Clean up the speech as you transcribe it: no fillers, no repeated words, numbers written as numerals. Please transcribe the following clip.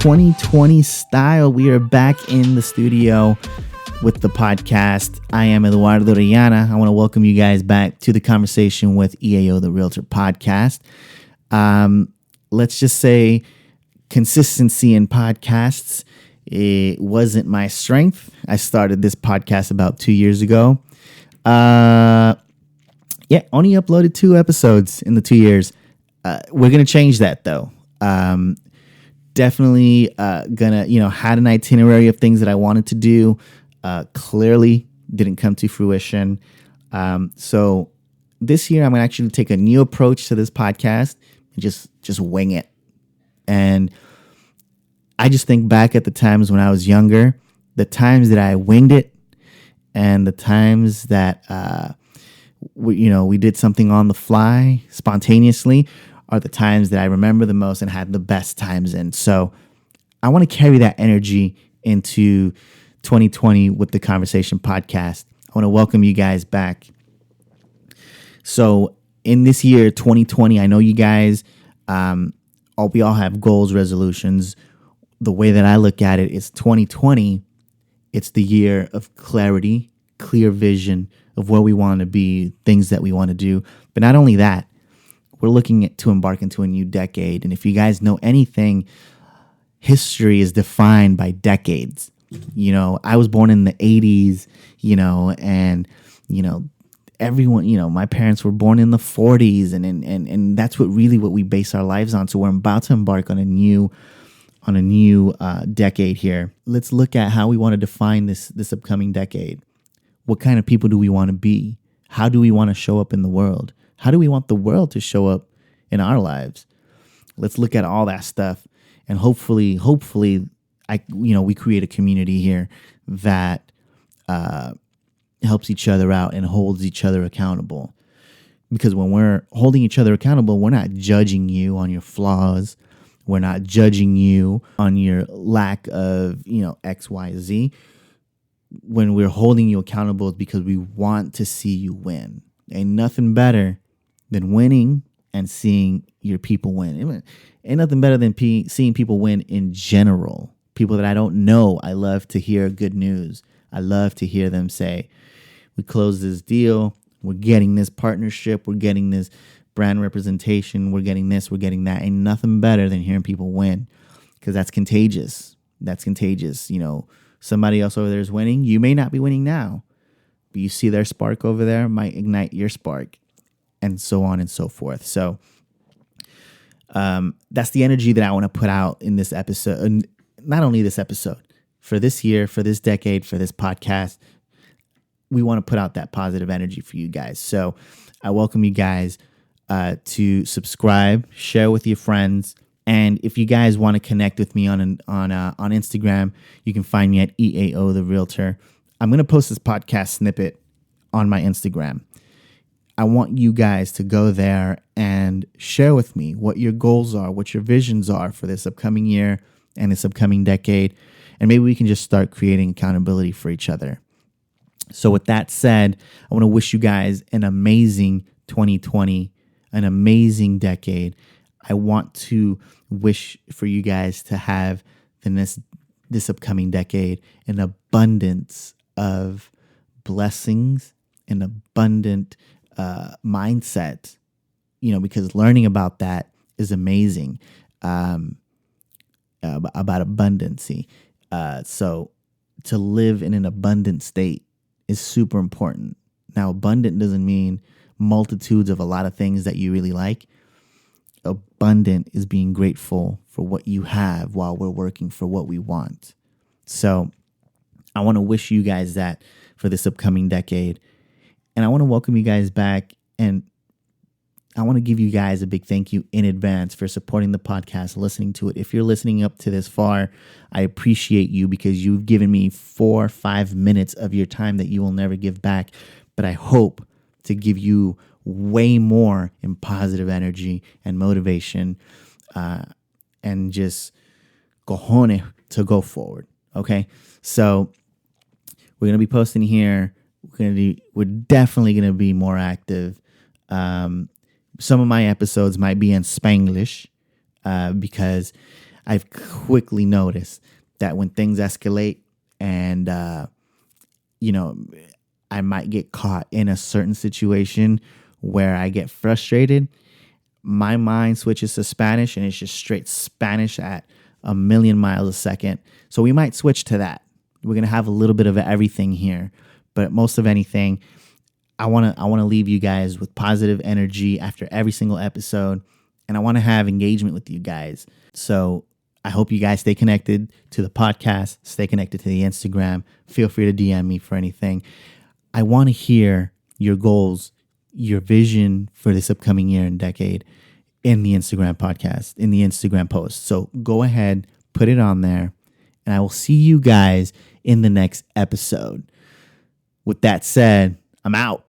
2020 style. We are back in the studio with the podcast. I am Eduardo Orellana. I want to welcome you guys back to the conversation with EAO, the Realtor podcast. Let's just say consistency in podcasts, it wasn't my strength. I started this podcast about 2 years ago. Only uploaded 2 episodes in the 2 years. We're going to change that though. Definitely had an itinerary of things that I wanted to do. Clearly didn't come to fruition. So this year I'm going to actually take a new approach to this podcast and just wing it. And I just think back at the times when I was younger, the times that I winged it and the times that, we did something on the fly spontaneously are the times that I remember the most and had the best times in. So I want to carry that energy into 2020 with the Conversation podcast. I want to welcome you guys back. So in this year, 2020, I know you guys, we all have goals, resolutions. The way that I look at it is 2020, it's the year of clarity, clear vision of where we want to be, things that we want to do. But not only that, we're looking to embark into a new decade. And if you guys know anything, history is defined by decades. I was born in the 80s, everyone, my parents were born in the 40s and that's what we base our lives on. So we're about to embark on a new decade here. Let's look at how we want to define this upcoming decade. What kind of people do we want to be? How do we want to show up in the world? How do we want the world to show up in our lives? Let's look at all that stuff. And hopefully we create a community here that helps each other out and holds each other accountable. Because when we're holding each other accountable, we're not judging you on your flaws. We're not judging you on your lack of, X, Y, Z. When we're holding you accountable, it's because we want to see you win. Ain't nothing better than winning and seeing your people win. Ain't nothing better than seeing people win in general. People that I don't know, I love to hear good news. I love to hear them say, we closed this deal. We're getting this partnership. We're getting this brand representation. We're getting this. We're getting that. Ain't nothing better than hearing people win because that's contagious. That's contagious. Somebody else over there is winning. You may not be winning now, but you see their spark over there might ignite your spark and so on and so forth. So that's the energy that I want to put out in this episode. And not only this episode, for this year, for this decade, for this podcast, we want to put out that positive energy for you guys. So I welcome you guys to subscribe, share with your friends. And if you guys want to connect with me on Instagram, you can find me at EAO the Realtor. I'm going to post this podcast snippet on my Instagram. I want you guys to go there and share with me what your goals are, what your visions are for this upcoming year and this upcoming decade. And maybe we can just start creating accountability for each other. So with that said, I want to wish you guys an amazing 2020, an amazing decade. I want to wish for you guys to have this upcoming decade an abundance of blessings, an abundant mindset, because learning about that is amazing, about abundancy. So to live in an abundant state is super important. Now, abundant doesn't mean multitudes of a lot of things that you really like. Abundant is being grateful for what you have while we're working for what we want. So I want to wish you guys that for this upcoming decade. And I want to welcome you guys back. And I want to give you guys a big thank you in advance for supporting the podcast, listening to it. If you're listening up to this far, I appreciate you because you've given me 4 or 5 minutes of your time that you will never give back. But I hope to give you way more in positive energy and motivation and just cojones to go forward. Okay. So we're going to be posting here. We're definitely going to be more active. Some of my episodes might be in Spanglish because I've quickly noticed that when things escalate and, I might get caught in a certain situation where I get frustrated, my mind switches to Spanish and it's just straight Spanish at a million miles a second. So we might switch to that. We're going to have a little bit of everything here, but most of anything, I want to leave you guys with positive energy after every single episode, and I want to have engagement with you guys. So I hope you guys stay connected to the podcast, stay connected to the Instagram. Feel free to DM me for anything. I want to hear your goals, your vision for this upcoming year and decade in the Instagram podcast, in the Instagram post. So go ahead, put it on there, and I will see you guys in the next episode. With that said, I'm out.